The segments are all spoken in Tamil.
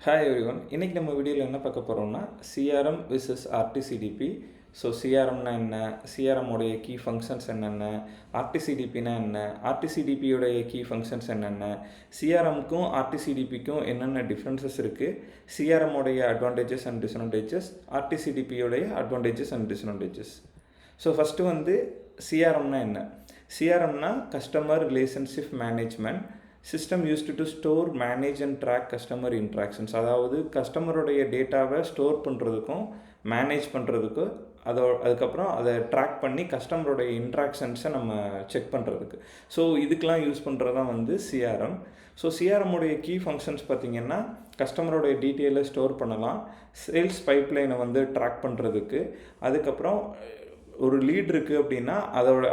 Hi everyone. இன்றைக்கி நம்ம வீடியோவில் என்ன பார்க்க போகிறோம்னா சிஆர்எம் விசஸ் ஆர்டிசிடிபி. ஸோ சிஆர்எம்னா என்ன, சிஆர்எம்முடைய கீ ஃபங்க்ஷன்ஸ் என்னென்ன, ஆர்டிசிடிபினா என்ன, ஆர்டிசிடிபியோடைய கீ ஃபங்க்ஷன்ஸ் என்னென்ன, சிஆர்எம்க்கும் ஆர்டிசிடிபிக்கும் என்னென்ன டிஃப்ரென்சஸ் இருக்குது, சிஆர்எம்முடைய அட்வான்டேஜஸ் அண்ட் டிஸ்அட்வான்டேஜஸ், ஆர்டிசிடிபியோடைய advantages and disadvantages. So first வந்து சிஆர்எம்னா என்ன? சிஆர்எம்னா customer relationship management system used to store, manage and track customer interactions. அதாவது கஸ்டமருடைய டேட்டாவை ஸ்டோர் பண்ணுறதுக்கும் மேனேஜ் பண்ணுறதுக்கும் அதுக்கப்புறம் அதை ட்ராக் பண்ணி கஸ்டமருடைய இன்ட்ராக்ஷன்ஸை நம்ம செக் பண்ணுறதுக்கு. ஸோ இதுக்கெலாம் யூஸ் பண்ணுறது தான் வந்து சிஆர்எம். ஸோ சிஆர்எம்முடைய கீ ஃபங்க்ஷன்ஸ் பார்த்திங்கன்னா கஸ்டமருடைய டீட்டெயிலை ஸ்டோர் பண்ணலாம், சேல்ஸ் பைப்லைனை வந்து ட்ராக் பண்ணுறதுக்கு, அதுக்கப்புறம் ஒரு லீட் இருக்குது அப்படின்னா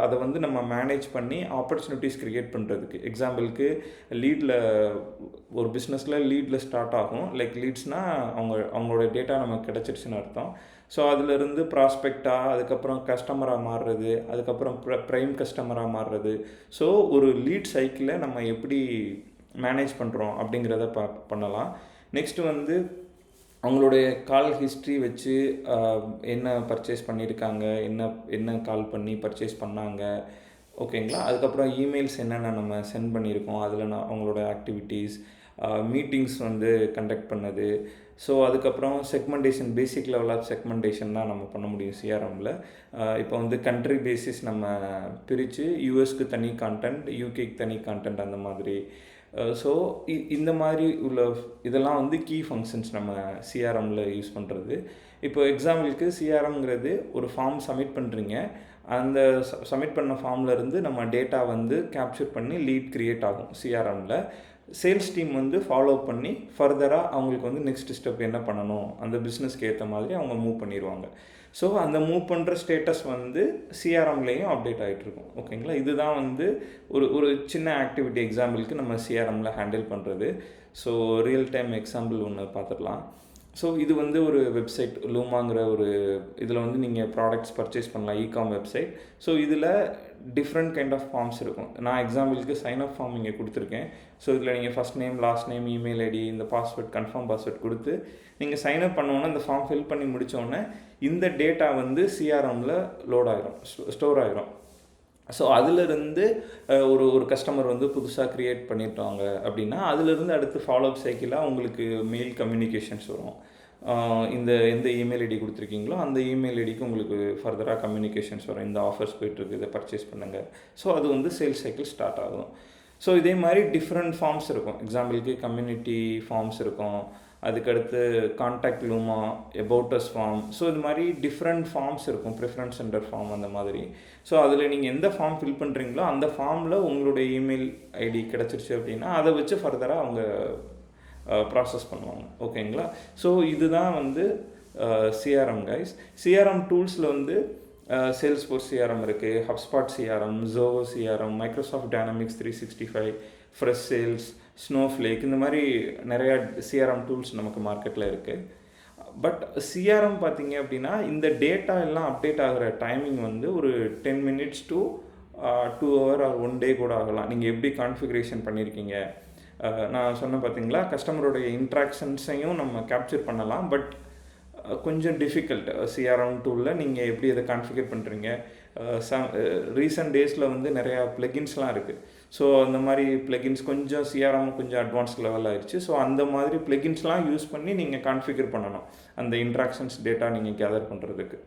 அதை வந்து நம்ம மேனேஜ் பண்ணி ஆப்பர்ச்சுனிட்டிஸ் க்ரியேட் பண்ணுறதுக்கு. எக்ஸாம்பிளுக்கு லீடில் ஒரு பிஸ்னஸில் லீடில் ஸ்டார்ட் ஆகும். லைக் லீட்ஸ்னால் அவங்களோட டேட்டா நமக்கு கிடச்சிருச்சுன்னு அர்த்தம். ஸோ அதிலிருந்து ப்ராஸ்பெக்டாக, அதுக்கப்புறம் கஸ்டமராக மாறுறது, அதுக்கப்புறம் ப்ரைம் கஸ்டமராக மாறுறது. ஸோ ஒரு லீட் சைக்கிளை நம்ம எப்படி மேனேஜ் பண்ணுறோம் அப்படிங்கிறத பண்ணலாம். நெக்ஸ்ட்டு வந்து அவங்களுடைய கால் ஹிஸ்ட்ரி வச்சு என்ன பர்ச்சேஸ் பண்ணியிருக்காங்க, என்ன கால் பண்ணி பர்ச்சேஸ் பண்ணாங்க, ஓகேங்களா. அதுக்கப்புறம் இமெயில்ஸ் என்னென்ன நம்ம சென்ட் பண்ணியிருக்கோம், அதில் அவங்களோட ஆக்டிவிட்டீஸ், மீட்டிங்ஸ் வந்து கண்டக்ட் பண்ணது. ஸோ அதுக்கப்புறம் segmentation, basic level of segmentation தான் நம்ம பண்ண முடியும் சிஆர்எம்மில். இப்போ வந்து கண்ட்ரி பேசிஸ் நம்ம பிரித்து யூஎஸ்க்கு தனி கான்டென்ட், யூகேக்கு தனி கான்டென்ட், அந்த மாதிரி. ஸோ இந்த மாதிரி உள்ள இதெல்லாம் வந்து கீ ஃபங்க்ஷன்ஸ் நம்ம சிஆர்எம்மில் யூஸ் பண்ணுறது. இப்போ எக்ஸாம்பிளுக்கு சிஆர்எம்ங்கிறது ஒரு ஃபார்ம் சப்மிட் பண்ணுறீங்க. அந்த சப்மிட் பண்ண ஃபார்ம்லேருந்து நம்ம டேட்டா வந்து கேப்சர் பண்ணி லீட் க்ரியேட் ஆகும் சிஆர்எம்மில். சேல்ஸ் டீம் வந்து ஃபாலோ பண்ணி ஃபர்தராக அவங்களுக்கு வந்து நெக்ஸ்ட் ஸ்டெப் என்ன பண்ணணும், அந்த பிஸ்னஸ்க்கு ஏற்ற மாதிரி அவங்க மூவ் பண்ணிடுவாங்க. ஸோ அந்த மூவ் பண்ணுற ஸ்டேட்டஸ் வந்து சிஆர்எம்லேயும் அப்டேட் ஆகிட்ருக்கும், ஓகேங்களா. இதுதான் வந்து ஒரு சின்ன ஆக்டிவிட்டி எக்ஸாம்பிளுக்கு நம்ம சிஆர்எம்மில் ஹேண்டில் பண்ணுறது. ஸோ ரியல் டைம் எக்ஸாம்பிள் ஒன்று பார்த்துடலாம். ஸோ இது வந்து ஒரு வெப்சைட், லூமாங்கிற ஒரு இதில் வந்து நீங்கள் ப்ராடக்ட்ஸ் பர்ச்சேஸ் பண்ணலாம், இகாம் வெப்சைட். ஸோ இதில் டிஃப்ரெண்ட் கைண்ட் ஆஃப் ஃபார்ம்ஸ் இருக்கும். நான் எக்ஸாம்பிளுக்கு சைன் அப் ஃபார்ம் இங்கே கொடுத்துருக்கேன். ஸோ இதில் நீங்கள் first name, last name, email ID, இந்த பாஸ்வேர்ட், கன்ஃபார்ம் பாஸ்வேர்ட் கொடுத்து நீங்கள் சைன் அப் பண்ணோன்னே இந்த ஃபார்ம் ஃபில் பண்ணி முடித்தோடனே இந்த டேட்டா வந்து சிஆர்எம்மில் லோட் ஆகிரும், ஸ்டோர் ஆகிரும். ஸோ அதிலிருந்து ஒரு கஸ்டமர் வந்து புதுசாக க்ரியேட் பண்ணிட்டாங்க அப்படின்னா அதிலிருந்து அடுத்து ஃபாலோஅப் சைக்கிளாக உங்களுக்கு மெயில் கம்யூனிகேஷன்ஸ் வரும். எந்த இமெயில் ஐடி கொடுத்துருக்கீங்களோ அந்த இமெயில் ஐடிக்கு உங்களுக்கு ஃபர்தராக கம்யூனிகேஷன்ஸ் வரும். இந்த ஆஃபர்ஸ் போய்ட்டுருக்கு, இதை பர்ச்சேஸ் பண்ணுங்கள். ஸோ அது வந்து சேல்ஸ் சைக்கிள் ஸ்டார்ட் ஆகும். ஸோ இதே மாதிரி டிஃப்ரெண்ட் ஃபார்ம்ஸ் இருக்கும். எக்ஸாம்பிளுக்கு கம்யூனிட்டி ஃபார்ம்ஸ் இருக்கும், அதுக்கடுத்து கான்டாக்ட் லூமா, எபவுட்டஸ் ஃபார்ம். ஸோ இது மாதிரி டிஃப்ரெண்ட் ஃபார்ம்ஸ் இருக்கும், ப்ரிஃபரன்ஸ் சென்டர் ஃபார்ம், அந்த மாதிரி. ஸோ அதில் நீங்கள் எந்த ஃபார்ம் ஃபில் பண்ணுறீங்களோ அந்த ஃபார்மில் உங்களுடைய இமெயில் ஐடி கிடச்சிருச்சு அப்படின்னா அதை வச்சு ஃபர்தராக அவங்க ப்ராசஸ் பண்ணுவாங்க, ஓகேங்களா. ஸோ இதுதான் வந்து சிஆர்எம் கைஸ். சிஆர்எம் டூல்ஸில் வந்து சேல்ஸ்ஃபோர்ஸ் சிஆர்எம் இருக்குது, HubSpot CRM, Zoho CRM, Microsoft Dynamics 365, Freshsales, Snowflake, இந்த மாதிரி நிறையா சிஆர்எம் டூல்ஸ் நமக்கு மார்க்கெட்டில் இருக்குது. பட் சிஆர்எம் பார்த்தீங்க அப்படின்னா இந்த டேட்டா எல்லாம் அப்டேட் ஆகிற டைமிங் வந்து ஒரு 10 minutes to 2 hour or 1 day கூட ஆகலாம். நீங்கள் எப்படி கான்ஃபிகரேஷன் பண்ணியிருக்கீங்க, நான் சொன்ன பார்த்தீங்களா, கஸ்டமருடைய இன்ட்ராக்ஷன்ஸையும் நம்ம கேப்சர் பண்ணலாம். பட் கொஞ்சம் டிஃபிகல்ட் சிஆர்எம் டூலில் நீங்கள் எப்படி அதை கான்ஃபிகர் பண்ணுறீங்க. ரீசன்ட் டேஸில் வந்து நிறையா ப்ளகின்ஸ்லாம் இருக்குது. ஸோ அந்த மாதிரி ப்ளகின்ஸ் கொஞ்சம் சிஆர்எம் கொஞ்சம் அட்வான்ஸ் லெவல் ஆகிடுச்சு. ஸோ அந்த மாதிரி ப்ளகின்ஸ்லாம் யூஸ் பண்ணி நீங்கள் கான்ஃபிகர் பண்ணணும் அந்த இன்ட்ராக்ஷன்ஸ் டேட்டா நீங்கள் கேதர் பண்ணுறதுக்கு.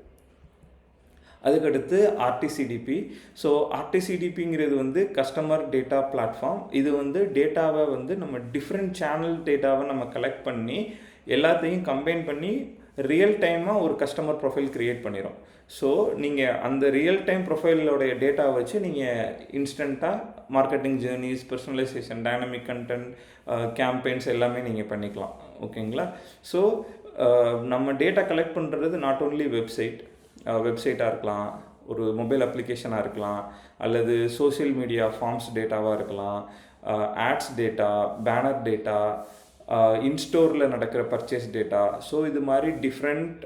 அதுக்கடுத்து ஆர்டிசிடிபி. ஸோ ஆர்டிசிடிபிங்கிறது வந்து கஸ்டமர் டேட்டா பிளாட்ஃபார்ம். இது வந்து டேட்டாவை வந்து நம்ம டிஃப்ரெண்ட் சேனல் டேட்டாவை நம்ம கலெக்ட் பண்ணி எல்லாத்தையும் கம்பைன் பண்ணி ரியல் டைமாக ஒரு கஸ்டமர் ப்ரொஃபைல் க்ரியேட் பண்ணிடும். ஸோ நீங்கள் அந்த ரியல் டைம் ப்ரொஃபைலோடைய டேட்டாவை வச்சு நீங்கள் இன்ஸ்டண்ட்டாக marketing journeys, personalisation, dynamic content, campaigns எல்லாமே நீங்கள் பண்ணிக்கலாம், ஓகேங்களா. ஸோ நம்ம டேட்டா கலெக்ட் பண்ணுறது நாட் ஓன்லி வெப்சைட்டாக இருக்கலாம், ஒரு மொபைல் அப்ளிகேஷனாக இருக்கலாம், அல்லது சோஷியல் மீடியா ஃபார்ம்ஸ் டேட்டாவாக இருக்கலாம், ஆட்ஸ் டேட்டா, பேனர் டேட்டா, இன்ஸ்டோரில் நடக்கிற பர்ச்சேஸ் டேட்டா. ஸோ இது மாதிரி டிஃப்ரெண்ட்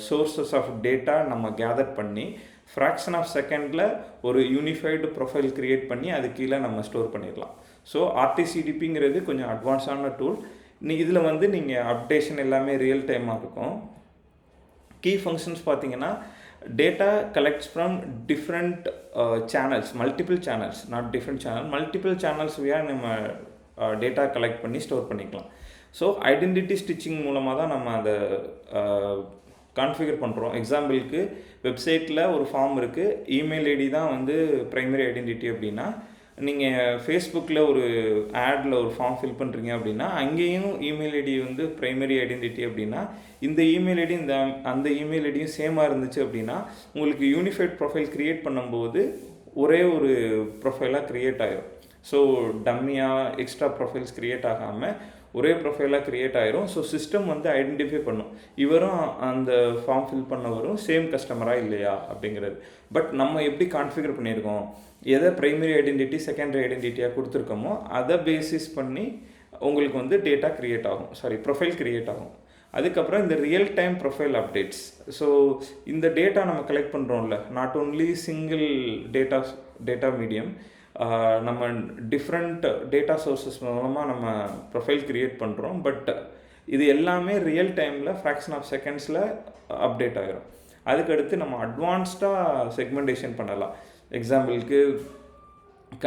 சோர்ஸஸ் ஆஃப் டேட்டா நம்ம கேதர் பண்ணி ஃப்ராக்ஷன் ஆஃப் செகண்டில் ஒரு யூனிஃபைடு ப்ரொஃபைல் க்ரியேட் பண்ணி அது கீழே நம்ம ஸ்டோர் பண்ணிடலாம். ஸோ ஆர்டிசிடிபிங்கிறது கொஞ்சம் அட்வான்ஸான டூல். இதில் வந்து நீங்கள் அப்டேஷன் எல்லாமே ரியல் டைமாக இருக்கும். கீ ஃபங்க்ஷன்ஸ் பார்த்தீங்கன்னா data collects from different channels, multiple channels, not different channel, multiple channels வழியாக நம்ம டேட்டா கலெக்ட் பண்ணி ஸ்டோர் பண்ணிக்கலாம். ஸோ ஐடென்டிட்டி ஸ்டிச்சிங் மூலமாக தான் நம்ம அதை கான்ஃபிகர் பண்ணுறோம். எக்ஸாம்பிளுக்கு வெப்சைட்டில் ஒரு ஃபார்ம் இருக்குது, இமெயில் ஐடி தான் வந்து ப்ரைமரி ஐடென்டிட்டி அப்படின்னா, நீங்கள் ஃபேஸ்புக்கில் ஒரு ஆடில் ஒரு ஃபார்ம் ஃபில் பண்ணுறீங்க அப்படின்னா அங்கேயும் இமெயில் ஐடி வந்து ப்ரைமரி ஐடென்டிட்டி அப்படின்னா, இந்த இமெயில் ஐடி அந்த இமெயில் ஐடியும் சேமாக இருந்துச்சு அப்படின்னா உங்களுக்கு யூனிஃபைட் ப்ரொஃபைல் க்ரியேட் பண்ணும்போது ஒரே ஒரு ப்ரொஃபைலாக க்ரியேட் ஆகிடும். ஸோ டம்மியாக எக்ஸ்ட்ரா ப்ரொஃபைல்ஸ் க்ரியேட் ஆகாமல் ஒரே ப்ரொஃபைலாக க்ரியேட் ஆகிரும். ஸோ சிஸ்டம் வந்து ஐடென்டிஃபை பண்ணும் இவரும் அந்த ஃபார்ம் ஃபில் பண்ணவரும் சேம் கஸ்டமராக இல்லையா அப்படிங்கிறது. பட் நம்ம எப்படி கான்ஃபிகர் பண்ணியிருக்கோம், எதை ப்ரைமரி ஐடென்டிட்டி செகண்டரி ஐடென்டிட்டியாக கொடுத்துருக்கோமோ அதை பேசிஸ் பண்ணி உங்களுக்கு வந்து டேட்டா க்ரியேட் ஆகும், ப்ரொஃபைல் க்ரியேட் ஆகும். அதுக்கப்புறம் இந்த real time profile updates. So இந்த டேட்டா நம்ம கலெக்ட் பண்ணுறோம்ல, not only single data medium, நம்ம டிஃப்ரெண்ட் டேட்டா சோர்ஸஸ் மூலமாக நம்ம ப்ரொஃபைல் க்ரியேட் பண்ணுறோம். பட் இது எல்லாமே ரியல் டைமில் ஃப்ராக்ஷன் ஆஃப் செகண்ட்ஸில் அப்டேட் ஆகிரும். அதுக்கடுத்து நம்ம அட்வான்ஸ்டாக செக்மெண்டேஷன் பண்ணலாம். எக்ஸாம்பிளுக்கு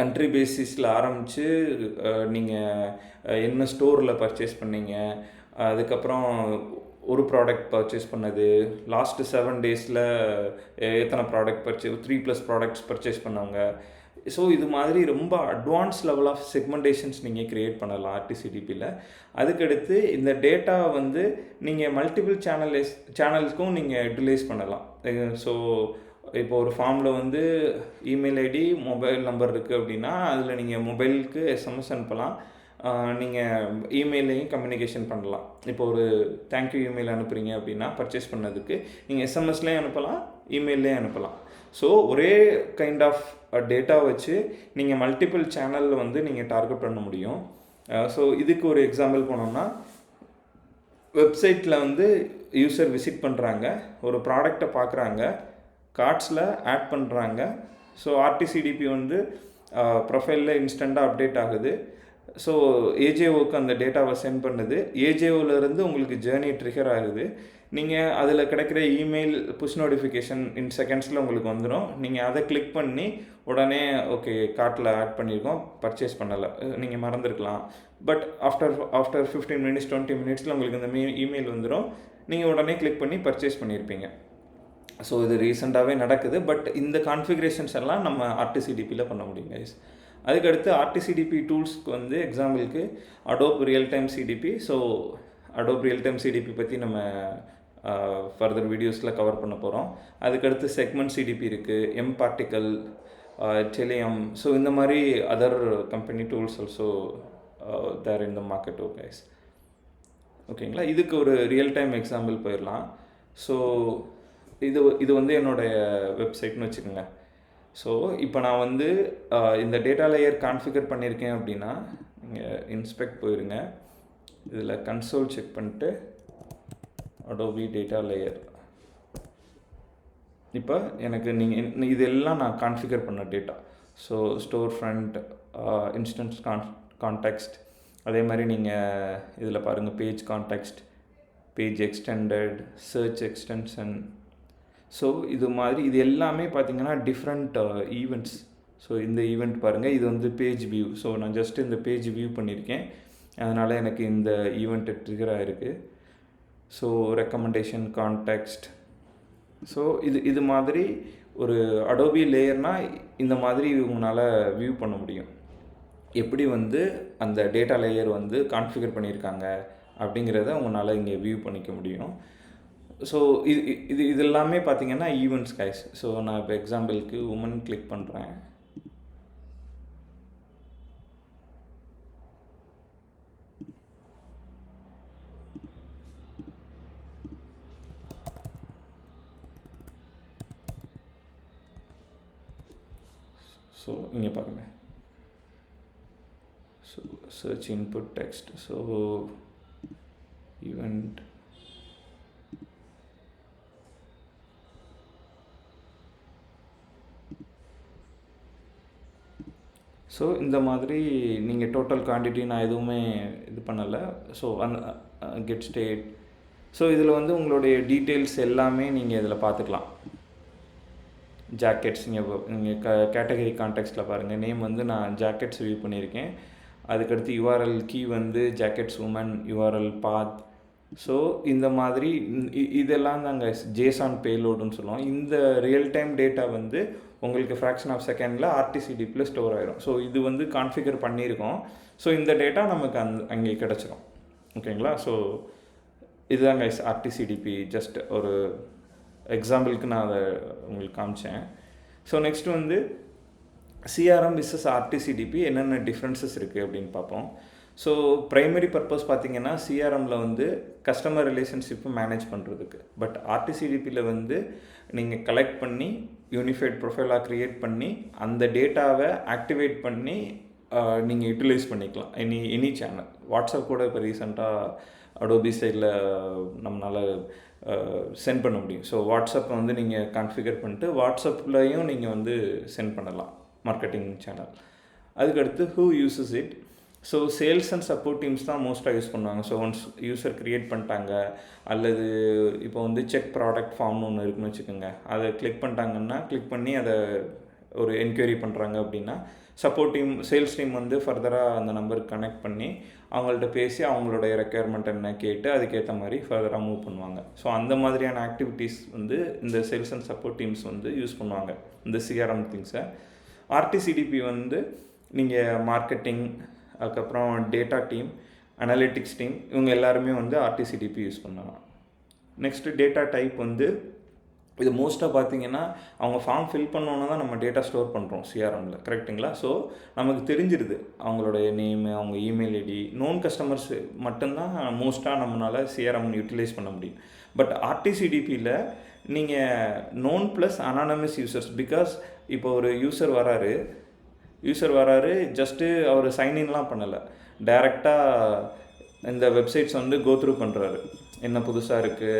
கண்ட்ரி பேசிஸில் ஆரம்பித்து நீங்கள் என்ன ஸ்டோரில் பர்ச்சேஸ் பண்ணீங்க, அதுக்கப்புறம் ஒரு ப்ராடக்ட் பர்ச்சேஸ் பண்ணது, லாஸ்ட்டு 7 டேஸில் எத்தனை ப்ராடக்ட் 3+ ப்ராடக்ட்ஸ் பர்ச்சேஸ் பண்ணவங்க. ஸோ இது மாதிரி ரொம்ப அட்வான்ஸ் லெவல் ஆஃப் செக்மெண்டேஷன்ஸ் நீங்கள் க்ரியேட் பண்ணலாம் ஆர்டிசிடிபியில். அதுக்கடுத்து இந்த டேட்டா வந்து நீங்கள் மல்டிபிள் சேனல்ஸ்க்கும் நீங்கள் யூட்டிலைஸ் பண்ணலாம். ஸோ இப்போ ஒரு ஃபார்மில் வந்து இமெயில் ஐடி மொபைல் நம்பர் இருக்குது அப்படின்னா அதில் நீங்கள் மொபைலுக்கு எஸ்எம்எஸ் அனுப்பலாம், நீங்கள் இமெயிலையும் கம்யூனிகேஷன் பண்ணலாம். இப்போ ஒரு தேங்க்யூ இமெயில் அனுப்புகிறீங்க அப்படின்னா பர்ச்சேஸ் பண்ணதுக்கு நீங்கள் எஸ்எம்எஸ்லேயும் அனுப்பலாம், இமெயிலையும் அனுப்பலாம். ஸோ ஒரே கைண்ட் ஆஃப் டேட்டா வச்சு நீங்கள் மல்டிபிள் சேனலில் வந்து நீங்கள் டார்கெட் பண்ண முடியும். ஸோ இதுக்கு ஒரு எக்ஸாம்பிள் போனோம்னா, வெப்சைட்டில் வந்து யூசர் விசிட் பண்ணுறாங்க, ஒரு ப்ராடக்டை பார்க்குறாங்க, கார்ட்ஸில் ஆட் பண்ணுறாங்க. ஸோ ஆர்டிசிடிபி வந்து ப்ரொஃபைலில் இன்ஸ்டண்ட்டாக அப்டேட் ஆகுது. ஸோ ஏஜேஓக்கு அந்த டேட்டாவை சென்ட் பண்ணுது. ஏஜேஓலேருந்து உங்களுக்கு ஜேர்னி ட்ரிகர் ஆகுது. நீங்கள் அதில் கிடைக்கிற இமெயில் புஷ் நோட்டிஃபிகேஷன் இன் செகண்ட்ஸில் உங்களுக்கு வந்துடும். நீங்கள் அதை கிளிக் பண்ணி உடனே ஓகே கார்ட்டில் ஆட் பண்ணியிருக்கோம், பர்ச்சேஸ் பண்ணலை, நீங்கள் மறந்துருக்கலாம். பட் ஆஃப்டர் 15 மினிட்ஸ் 20 மினிட்ஸில் உங்களுக்கு இந்த இமெயில் வந்துடும், நீங்கள் உடனே கிளிக் பண்ணி பர்ச்சேஸ் பண்ணியிருப்பீங்க. ஸோ இது ரீசெண்டாகவே நடக்குது. பட் இந்த கான்ஃபிகரேஷன்ஸ் எல்லாம் நம்ம ஆர்டிசிடிபியில் பண்ண முடியும் கைஸ். அதுக்கடுத்து ஆர்டிசிடிபி டூல்ஸ்க்கு வந்து எக்ஸாம்பிளுக்கு Adobe real time CDP. So Adobe real time CDP பற்றி நம்ம ஃபர்தர் வீடியோஸில் கவர் பண்ண போகிறோம். அதுக்கடுத்து செக்மெண்ட் சிடிபி இருக்குது, எம்பார்ட்டிக்கல், டெலியம். ஸோ இந்த மாதிரி other company tools also there in the market. Guys ஓகேங்களா. இதுக்கு ஒரு ரியல் டைம் எக்ஸாம்பிள் போயிடலாம். ஸோ இது வந்து என்னோடய வெப்சைட்னு வச்சுக்கோங்க. ஸோ இப்போ நான் வந்து இந்த டேட்டா லேயர் கான்ஃபிகர் பண்ணியிருக்கேன் அப்படின்னா நீங்கள் இன்ஸ்பெக்ட் போயிருங்க, இதில் கன்சோல் செக் பண்ணிட்டு அடோபி டேட்டா லேயர். இப்போ எனக்கு நீங்கள் இதெல்லாம் நான் கான்ஃபிகர் பண்ண data. So store front, instance context, அதே மாதிரி நீங்கள் இதில் பாருங்கள் page context, page extended, search extension. So இது மாதிரி இது எல்லாமே பார்த்திங்கன்னா டிஃப்ரெண்ட் ஈவெண்ட்ஸ். ஸோ இந்த ஈவெண்ட் பாருங்கள், இது வந்து பேஜ் வியூ. ஸோ நான் ஜஸ்ட் இந்த பேஜ் வியூ பண்ணியிருக்கேன், அதனால் எனக்கு இந்த ஈவெண்ட் ட்ரிகர் ஆகிருக்கு. So recommendation context. ஸோ இது மாதிரி ஒரு அடோபி லேயர்னால் இந்த மாதிரி உங்களால் வியூ பண்ண முடியும். எப்படி வந்து அந்த டேட்டா லேயர் வந்து கான்ஃபிகர் பண்ணியிருக்காங்க அப்படிங்கிறத உங்களால் இங்கே வியூ பண்ணிக்க முடியும். ஸோ இது எல்லாமே பார்த்திங்கன்னா ஈவெண்ட்ஸ் கைஸ். ஸோ நான் இப்போ எக்ஸாம்பிளுக்கு உமன் கிளிக் பண்ணுறேன். ஸோ இங்கே பாருங்கள், so search input text. So event so இந்த மாதிரி நீங்கள் டோட்டல் குவான்டிட்டி நான் எதுவுமே இது பண்ணலை. ஸோ அந்த கெட் ஸ்டேட். ஸோ இதில் வந்து உங்களுடைய டீட்டெயில்ஸ் எல்லாமே நீங்கள் இதில் பார்த்துக்கலாம். ஜாக்கெட்ஸ் நீங்கள் கேட்டகரி கான்டெக்ஸ்ட்டில் பாருங்கள். நேம் வந்து நான் ஜாக்கெட்ஸ் வியூ பண்ணியிருக்கேன். அதுக்கடுத்து யூஆர்எல் கீ வந்து ஜாக்கெட்ஸ் உமன், யூஆர்எல் பாத். ஸோ இந்த மாதிரி இதெல்லாம் தாங்க ஜேசான் பேலோடுன்னு சொல்லுவோம். இந்த ரியல் டைம் டேட்டா வந்து உங்களுக்கு ஃப்ராக்ஷன் ஆஃப் செகண்டில் ஆர்டிசிடிபியில் ஸ்டோர் ஆயிரும். ஸோ இது வந்து கான்ஃபிகர் பண்ணியிருக்கோம். ஸோ இந்த டேட்டா நமக்கு அங்கே கிடச்சிரும். ஓகேங்களா? ஸோ இதுதாங்க ஆர்டிசிடிபி. ஜஸ்ட் ஒரு எக்ஸாம்பிளுக்கு நான் அதை உங்களுக்கு காமிச்சேன். ஸோ நெக்ஸ்ட் வந்து சிஆர்எம் விசஸ் ஆர்டிசிடிபி என்னென்ன டிஃப்ரென்சஸ் இருக்குது அப்படின்னு பார்ப்போம். ஸோ ப்ரைமரி பர்பஸ் பார்த்திங்கன்னா சிஆர்எம்மில் வந்து கஸ்டமர் ரிலேஷன்ஷிப்பை மேனேஜ் பண்ணுறதுக்கு. பட் ஆர்டிசிடிபியில் வந்து நீங்கள் கலெக்ட் பண்ணி யூனிஃபைட் ப்ரொஃபைலாக க்ரியேட் பண்ணி அந்த டேட்டாவை ஆக்டிவேட் பண்ணி நீங்கள் யூட்டிலைஸ் பண்ணிக்கலாம் எனி சேனல். வாட்ஸ்அப் கூட இப்போ ரீசெண்டாக அடோபி சைடில் நம்மளால் சென்ட் பண்ண முடியும். ஸோ வாட்ஸ்அப்பை வந்து நீங்கள் கான்ஃபிகர் பண்ணிட்டு வாட்ஸ்அப்லையும் நீங்கள் வந்து சென்ட் பண்ணலாம் மார்க்கெட்டிங் சேனல். அதுக்கடுத்து who uses it. So sales and support teams தான் மோஸ்ட்டாக யூஸ் பண்ணுவாங்க. ஸோ ஒன்ஸ் யூஸர் க்ரியேட் பண்ணிட்டாங்க அல்லது இப்போ வந்து செக் ப்ராடக்ட் ஃபார்ம்னு ஒன்று இருக்குன்னு வச்சுக்கோங்க. அதை கிளிக் பண்ணிட்டாங்கன்னா கிளிக் பண்ணி அதை ஒரு என்கொயரி பண்ணுறாங்க அப்படின்னா சப்போர்ட் டீம் சேல்ஸ் டீம் வந்து ஃபர்தராக அந்த நம்பருக்கு கனெக்ட் பண்ணி அவங்கள்ட்ட பேசி அவங்களுடைய ரெக்யர்மெண்ட் என்ன கேட்டு அதுக்கேற்ற மாதிரி ஃபர்தராக மூவ் பண்ணுவாங்க. ஸோ அந்த மாதிரியான ஆக்டிவிட்டீஸ் வந்து இந்த சேல்ஸ் அண்ட் சப்போர்ட் டீம்ஸ் வந்து யூஸ் பண்ணுவாங்க இந்த சிஆர்எம் திங்ஸை. ஆர்டிசிடிபி வந்து நீங்கள் மார்க்கெட்டிங், அதுக்கப்புறம் டேட்டா டீம், அனலிட்டிக்ஸ் டீம், இவங்க எல்லாருமே வந்து ஆர்டிசிடிபி யூஸ் பண்ணலாம். நெக்ஸ்ட்டு டேட்டா டைப் வந்து இது மோஸ்ட்டாக பார்த்தீங்கன்னா அவங்க ஃபார்ம் ஃபில் பண்ணோன்னா தான் நம்ம டேட்டா ஸ்டோர் பண்ணுறோம் சிஆர்எம்மில். கரெக்டுங்களா? ஸோ நமக்கு தெரிஞ்சிருது அவங்களுடைய நேமு, அவங்க இமெயில் ஐடி. நோன் கஸ்டமர்ஸ் மட்டும்தான் மோஸ்ட்டாக நம்மளால் சிஆர்எம் யூட்டிலைஸ் பண்ண முடியும். பட் ஆர்டிசிடிபியில் நீங்கள் known plus anonymous users, because இப்போ ஒரு யூசர் வராரு ஜஸ்ட்டு அவர் சைன்இன்லாம் பண்ணலை, டைரெக்டாக இந்த வெப்சைட்ஸ் வந்து கோத்ரூ பண்ணுறாரு. என்ன புதுசாக இருக்குது,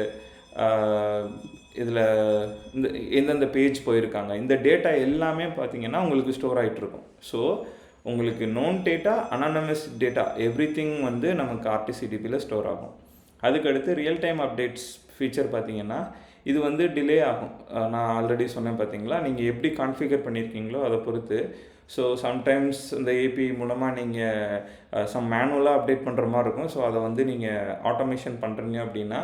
இதில் இந்த எந்தெந்த பேஜ் போயிருக்காங்க, இந்த டேட்டா எல்லாமே பார்த்திங்கன்னா உங்களுக்கு ஸ்டோர் ஆகிட்டுருக்கும். ஸோ உங்களுக்கு known data, anonymous data, every thing வந்து நமக்கு ஆர்டிசிடிபியில் ஸ்டோர் ஆகும். அதுக்கடுத்து ரியல் டைம் அப்டேட்ஸ் ஃபீச்சர் பார்த்திங்கன்னா இது வந்து டிலே ஆகும். நான் ஆல்ரெடி சொன்னேன் பார்த்தீங்களா, நீங்கள் எப்படி கான்ஃபிகர் பண்ணியிருக்கீங்களோ அதை பொறுத்து. ஸோ சம்டைம்ஸ் இந்த ஏபி மூலமாக நீங்கள் மேனுவலாக அப்டேட் பண்ணுற மாதிரி இருக்கும். ஸோ அதை வந்து நீங்கள் ஆட்டோமேஷன் பண்ணுறீங்க அப்படின்னா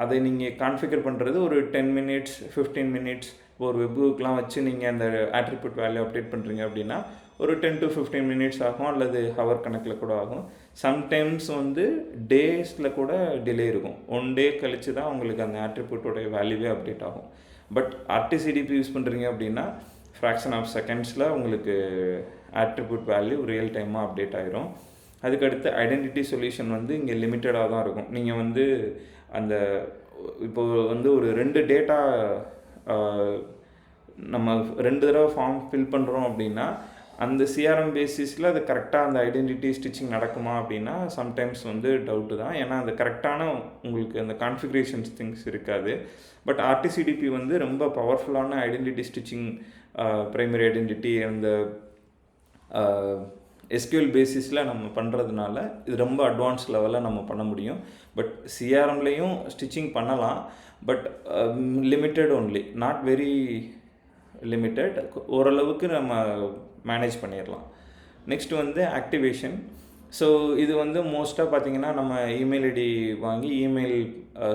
அதை நீங்கள் கான்ஃபிகர் பண்ணுறது ஒரு 10 minutes 15 minutes. ஒரு வெப்புக்கெலாம் வச்சு நீங்கள் அந்த ஆட்ரிபியூட் வேல்யூ அப்டேட் பண்ணுறீங்க அப்படின்னா ஒரு 10 to 15 minutes ஆகும், அல்லது ஹவர் கணக்கில் கூட ஆகும். சம்டைம்ஸ் வந்து டேஸில் கூட டிலே இருக்கும். 1 day கழித்து தான் உங்களுக்கு அந்த ஆட்ரிபியூட்டோடைய வேல்யூவே அப்டேட் ஆகும். பட் ஆர்டிசிடிபி யூஸ் பண்ணுறீங்க அப்படின்னா ஃப்ராக்ஷன் ஆஃப் செகண்ட்ஸில் உங்களுக்கு ஆட்ரிபியூட் வேல்யூ ரியல் டைமாக அப்டேட் ஆகிரும். அதுக்கடுத்து ஐடென்டிட்டி சொல்யூஷன் வந்து இங்கே லிமிட்டடாக தான் இருக்கும். நீங்கள் வந்து அந்த இப்போ வந்து ஒரு 2 டேட்டா நம்ம 2 தடவை ஃபார்ம் ஃபில் பண்ணுறோம் அப்படின்னா அந்த சிஆர்எம் பேசிஸில் அது கரெக்டாக அந்த ஐடென்டிட்டி ஸ்டிச்சிங் நடக்குமா அப்படின்னா சம்டைம்ஸ் வந்து டவுட்டு தான். ஏன்னா அந்த கரெக்டான உங்களுக்கு அந்த கான்ஃபிகரேஷன்ஸ் திங்ஸ் இருக்காது. பட் ஆர்டிசிடிபி வந்து ரொம்ப பவர்ஃபுல்லான ஐடென்டிட்டி ஸ்டிச்சிங், ப்ரைமரி ஐடென்டிட்டி, அந்த எஸ்கியூஎல் பேசிஸில் நம்ம பண்ணுறதுனால இது ரொம்ப அட்வான்ஸ் லெவலில் நம்ம பண்ண முடியும். பட் சிஆர்எம்லேயும் ஸ்டிச்சிங் பண்ணலாம், but limited only, not very limited. ஓரளவுக்கு நம்ம மேனேஜ் பண்ணிடலாம். நெக்ஸ்ட் வந்து ஆக்டிவேஷன். ஸோ இது வந்து மோஸ்ட்டாக பார்த்திங்கன்னா நம்ம இமெயில் ஐடி வாங்கி இமெயில்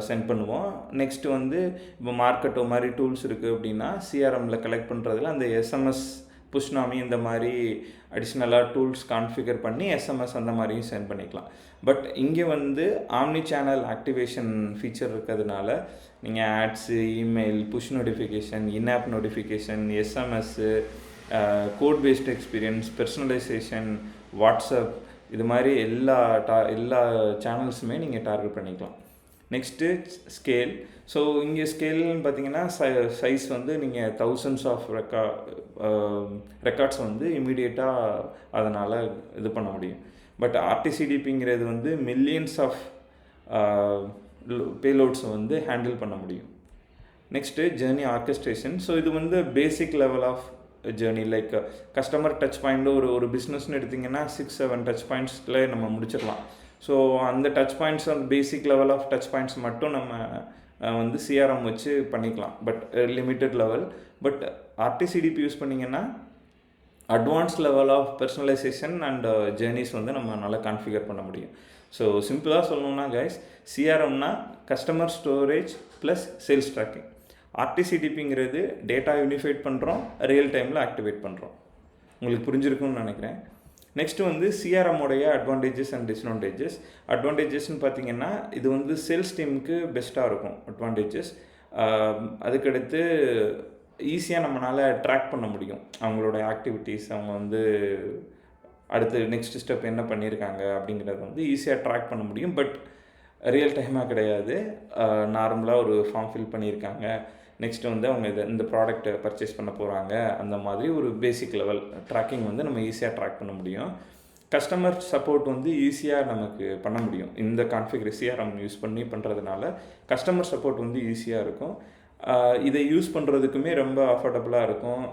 சென்ட் பண்ணுவோம். நெக்ஸ்ட்டு வந்து இப்போ மார்க்கெட்டோ மாதிரி டூல்ஸ் இருக்குது அப்படின்னா சிஆர்எம்மில் கலெக்ட் பண்ணுறதுல அந்த எஸ்எம்எஸ் புஷ்னாமி இந்த மாதிரி அடிஷ்னலாக டூல்ஸ் கான்ஃபிகர் பண்ணி எஸ்எம்எஸ் அந்த மாதிரியும் சென்ட் பண்ணிக்கலாம். பட் இங்கே வந்து ஆம்னி சேனல் ஆக்டிவேஷன் ஃபீச்சர் இருக்கிறதுனால நீங்கள் ads, email, push notification, in app notification, SMS, code paste experience, personalisation, WhatsApp, இது மாதிரி எல்லா சேனல்ஸுமே நீங்கள் டார்கெட் பண்ணிக்கலாம். Next scale. ஸோ இங்கே ஸ்கேல்னு பார்த்தீங்கன்னா சைஸ் வந்து நீங்கள் thousands ஆஃப் ரெக்கார்ட்ஸ் வந்து இமீடியட்டாக அதனால் இது பண்ண முடியும். பட் ஆர்டிசிடிபிங்கிறது வந்து மில்லியன்ஸ் ஆஃப் பேலோட்ஸை வந்து ஹேண்டில் பண்ண முடியும். Next journey orchestration. ஸோ இது வந்து basic level of journey. Like customer touch point ஒரு பிஸ்னஸ்னு எடுத்திங்கன்னா 6-7 டச் பாயிண்ட்ஸில் நம்ம முடிச்சிடலாம். ஸோ அந்த டச் பாயிண்ட்ஸ், அந்த basic level of touch points மட்டும் நம்ம வந்து சிஆர்எம் வச்சு பண்ணிக்கலாம், but limited level. But RTCDP use பண்ணிங்கன்னா advance level of personalisation and journeys வந்து நம்ம நல்லா கான்ஃபிகர் பண்ண முடியும். ஸோ சிம்பிளாக சொல்லணும்னா கைஸ், சிஆர்எம்னா customer storage plus sales tracking. ஆர்டிசிடிபிங்கிறது டேட்டா யூனிஃபைட் பண்ணுறோம், ரியல் டைமில் ஆக்டிவேட் பண்ணுறோம். உங்களுக்கு புரிஞ்சிருக்கும்னு நினைக்கிறேன். நெக்ஸ்ட்டு வந்து சிஆர்எம்மோடைய அட்வான்டேஜஸ் அண்ட் டிஸ்அட்வான்டேஜஸ். அட்வான்டேஜஸ்ன்னு பார்த்தீங்கன்னா இது வந்து சேல்ஸ் டீமுக்கு பெஸ்ட்டாக இருக்கும் அட்வான்டேஜஸ். அதுக்கடுத்து ஈஸியாக நம்மளால் ட்ராக் பண்ண முடியும் அவங்களோட ஆக்டிவிட்டீஸ், அவங்க வந்து அடுத்து நெக்ஸ்ட் ஸ்டெப் என்ன பண்ணியிருக்காங்க அப்படிங்கிறத வந்து ஈஸியாக ட்ராக் பண்ண முடியும். பட் ரியல் டைமாக கிடையாது. நார்மலாக ஒரு ஃபார்ம் ஃபில் பண்ணியிருக்காங்க, நெக்ஸ்ட்டு வந்து அவங்க இந்த ப்ராடக்ட்டை பர்ச்சேஸ் பண்ண போகிறாங்க, அந்த மாதிரி ஒரு பேசிக் லெவல் ட்ராக்கிங் வந்து நம்ம ஈஸியாக ட்ராக் பண்ண முடியும். கஸ்டமர் சப்போர்ட் வந்து ஈஸியாக நமக்கு பண்ண முடியும். இந்த கான்ஃபிகர் சிஆர்எம் யூஸ் பண்ணி பண்ணுறதுனால கஸ்டமர் சப்போர்ட் வந்து ஈஸியாக இருக்கும். இதை யூஸ் பண்ணுறதுக்குமே ரொம்ப அஃபோர்டபுளாக இருக்கும்.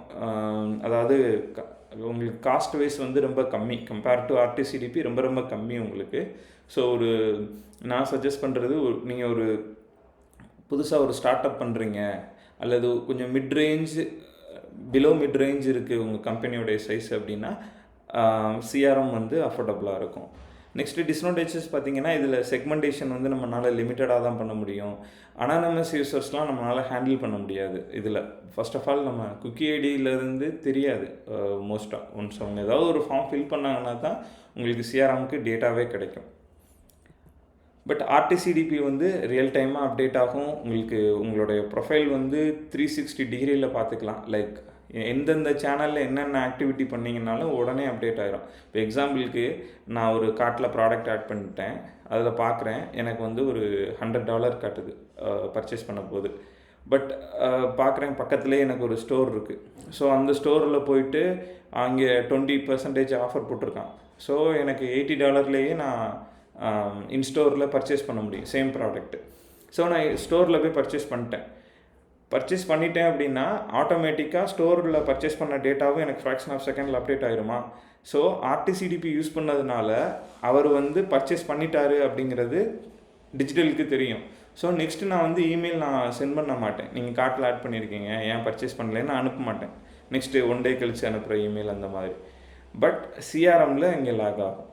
அதாவது உங்களுக்கு காஸ்ட் வைஸ் வந்து ரொம்ப கம்மி, கம்பேர் டு ஆர்டிசிடிபி ரொம்ப ரொம்ப கம்மி உங்களுக்கு. ஸோ நான் சஜஸ்ட் பண்ணுறது, நீங்கள் ஒரு புதுசாக ஒரு ஸ்டார்ட் அப் பண்ணுறீங்க, அல்லது கொஞ்சம் பிலோ மிட் ரேஞ்ச் இருக்குது உங்கள் கம்பெனியோடைய சைஸ் அப்படின்னா சிஆர்எம் வந்து அஃபோர்டபுளாக இருக்கும். நெக்ஸ்ட்டு டிஸ்அட்வான்டேஜஸ் பார்த்தீங்கன்னா, இதில் செக்மெண்டேஷன் வந்து நம்மளால் லிமிட்டடாக தான் பண்ண முடியும். அனானமஸ் யூசர்ஸ்லாம் நம்மளால் ஹேண்டில் பண்ண முடியாது. இதில் ஃபர்ஸ்ட் ஆஃப் ஆல் நம்ம குக்கி ஐடியிலேருந்து தெரியாது மோஸ்ட்டாக. ஒன்ஸ் அவங்க ஏதாவது ஒரு ஃபார்ம் ஃபில் பண்ணாங்கன்னா தான் உங்களுக்கு சிஆர்எம்க்கு டேட்டாவே கிடைக்கும். பட் ஆர்டிசிடிபி வந்து ரியல் டைமாக அப்டேட் ஆகும். உங்களுடைய ப்ரொஃபைல் வந்து 360 டிகிரியில் பார்த்துக்கலாம். லைக் எந்தெந்த சேனலில் என்னென்ன ஆக்டிவிட்டி பண்ணிங்கனாலும் உடனே அப்டேட் ஆகிரும். இப்போ எக்ஸாம்பிளுக்கு நான் ஒரு கார்ட்டில் ப்ராடக்ட் ஆட் பண்ணிட்டேன், அதில் பார்க்குறேன் எனக்கு வந்து ஒரு $100 காட்டுது பர்ச்சேஸ் பண்ண போது. பட் பார்க்குறேன் பக்கத்துலேயே எனக்கு ஒரு ஸ்டோர் இருக்குது. ஸோ அந்த ஸ்டோரில் போயிட்டு அங்கே 20% ஆஃபர் போட்டிருக்கான். ஸோ எனக்கு $80 நான் இன்ஸ்டோரில் பர்ச்சேஸ் பண்ண முடியும் சேம் ப்ராடக்ட்டு. ஸோ நான் ஸ்டோரில் போய் பர்ச்சேஸ் பண்ணிட்டேன் அப்படின்னா ஆட்டோமேட்டிக்காக ஸ்டோரில் பர்ச்சேஸ் பண்ண டேட்டாவும் எனக்கு ஃப்ராக்ஷன் ஆஃப் செகண்டில் அப்டேட் ஆகிருமா. ஸோ ஆர்டிசிடிபி யூஸ் பண்ணதுனால அவர் வந்து பர்ச்சேஸ் பண்ணிட்டாரு அப்படிங்கிறது டிஜிட்டலுக்கு தெரியும். ஸோ நெக்ஸ்ட்டு நான் வந்து இமெயில் நான் சென்ட் பண்ண மாட்டேன், நீங்கள் கார்ட்டில் ஆட் பண்ணியிருக்கீங்க ஏன் பர்ச்சேஸ் பண்ணலன்னு அனுப்ப மாட்டேன். நெக்ஸ்ட்டு 1 day கழிச்சு அனுப்புகிற இமெயில் அந்த மாதிரி. பட் சிஆர்எம்மில் இங்கே லேக் ஆகும்.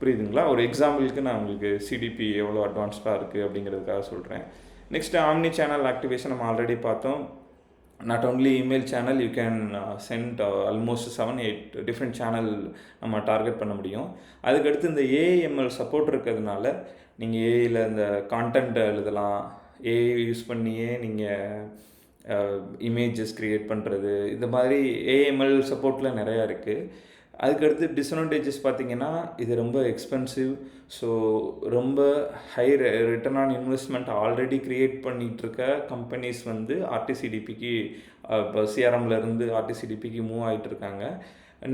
புரியுதுங்களா? ஒரு எக்ஸாம்பிளுக்கு நான் உங்களுக்கு சிடிபி எவ்வளோ அட்வான்ஸ்டாக இருக்குது அப்படிங்கிறதுக்காக சொல்கிறேன். நெக்ஸ்ட்டு ஆம்னி சேனல் ஆக்டிவேஷன் நம்ம ஆல்ரெடி பார்த்தோம். Not only email channel, you can send almost 7-8 different channel நம்ம டார்கெட் பண்ண முடியும். அதுக்கடுத்து இந்த ஏஐஎம்எல் சப்போர்ட் இருக்கிறதுனால நீங்கள் ஏஐயில் இந்த கான்டென்ட் எழுதலாம். ஏஐ யூஸ் பண்ணியே நீங்கள் இமேஜஸ் க்ரியேட் பண்ணுறது, இந்த மாதிரி ஏஎம்எல் சப்போர்ட்டில் நிறையா இருக்குது. அதுக்கடுத்து டிஸ்அட்வான்டேஜஸ் பார்த்திங்கன்னா, இது ரொம்ப எக்ஸ்பென்சிவ். ஸோ ரொம்ப high return on investment already create பண்ணிகிட்ருக்க கம்பெனிஸ் வந்து ஆர்டிசிடிபிக்கு இப்போ சிஆர்எம்லேருந்து ஆர்டிசிடிபிக்கு மூவ் ஆகிட்டுருக்காங்க.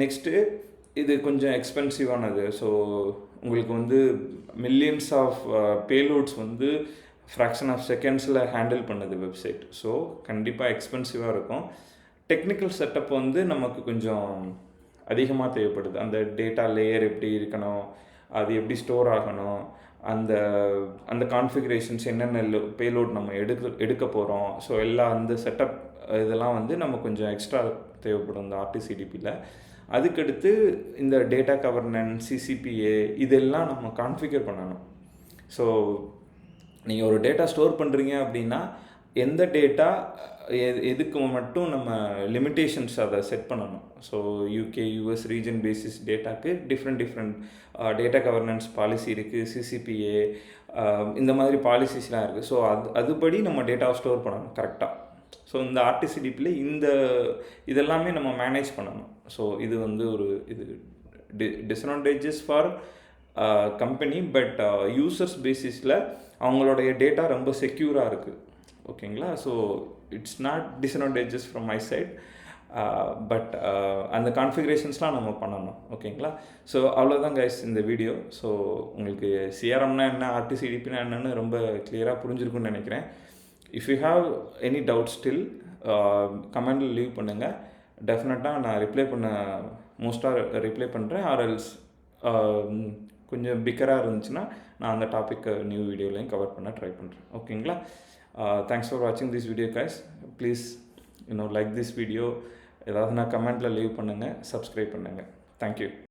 நெக்ஸ்ட்டு இது கொஞ்சம் எக்ஸ்பென்சிவானது. ஸோ உங்களுக்கு வந்து மில்லியன்ஸ் ஆஃப் பேலோட்ஸ் வந்து ஃப்ராக்ஷன் ஆஃப் செகண்ட்ஸில் ஹேண்டில் பண்ணுது வெப்சைட். ஸோ கண்டிப்பாக எக்ஸ்பென்சிவாக இருக்கும். டெக்னிக்கல் செட்டப் வந்து நமக்கு கொஞ்சம் அதிகமாக தேவைப்படுது. அந்த டேட்டா லேயர் எப்படி இருக்கணும், அது எப்படி ஸ்டோர் ஆகணும், அந்த கான்ஃபிகரேஷன்ஸ் என்னென்ன பேலோட் நம்ம எடுக்க போகிறோம். ஸோ அந்த செட்டப் இதெல்லாம் வந்து நம்ம கொஞ்சம் எக்ஸ்ட்ரா தேவைப்படும் இந்த ஆர்டிசிடிபியில். அதுக்கடுத்து இந்த டேட்டா கவர்னன்ஸ், சிசிபிஏ இதெல்லாம் நம்ம கான்ஃபிகர் பண்ணணும். ஸோ நீங்கள் ஒரு டேட்டா ஸ்டோர் பண்ணுறீங்க அப்படின்னா எந்த டேட்டா எதுக்கு மட்டும் நம்ம லிமிட்டேஷன்ஸ் அதை செட் பண்ணணும். So UK, US region basis டேட்டாக்கு டிஃப்ரெண்ட் டேட்டா கவர்னன்ஸ் பாலிசி இருக்குது, சிசிபிஏ இந்த மாதிரி பாலிசிஸ்லாம் இருக்குது. ஸோ அதுபடி நம்ம டேட்டாவை ஸ்டோர் பண்ணணும் கரெக்டாக. ஸோ இந்த ஆர்டிசிடிபியில் இதெல்லாமே நம்ம மேனேஜ் பண்ணணும். ஸோ இது வந்து இது disadvantages for company. But users பேசிஸில் அவங்களுடைய டேட்டா ரொம்ப செக்யூராக இருக்குது. ஓகேங்களா? So it's not disadvantages from my side. But அந்த கான்ஃபிகரேஷன்ஸ்லாம் நம்ம பண்ணணும். ஓகேங்களா? ஸோ அவ்வளோதான் கைஸ் இந்த வீடியோ. ஸோ உங்களுக்கு சிஆர்எம்னா என்ன, ஆர்டிசிடிபினா என்னன்னு ரொம்ப கிளியராக புரிஞ்சிருக்குன்னு நினைக்கிறேன். If you have any doubt still கமெண்டில் லீவ் பண்ணுங்கள். டெஃபினட்டாக நான் ரிப்ளை பண்ணுறேன். ஆர்எல்ஸ் கொஞ்சம் பிக்கராக இருந்துச்சுன்னா நான் அந்த டாப்பிக்கை நியூ வீடியோலையும் கவர் பண்ண ட்ரை பண்ணுறேன். ஓகேங்களா? தேங்க்ஸ் ஃபார் வாட்சிங் this video guys. Please like this video. ஏதாவது நான் கமெண்ட்டில் லீவ் பண்ணுங்கள், சப்ஸ்கிரைப் பண்ணுங்கள். தேங்க்யூ.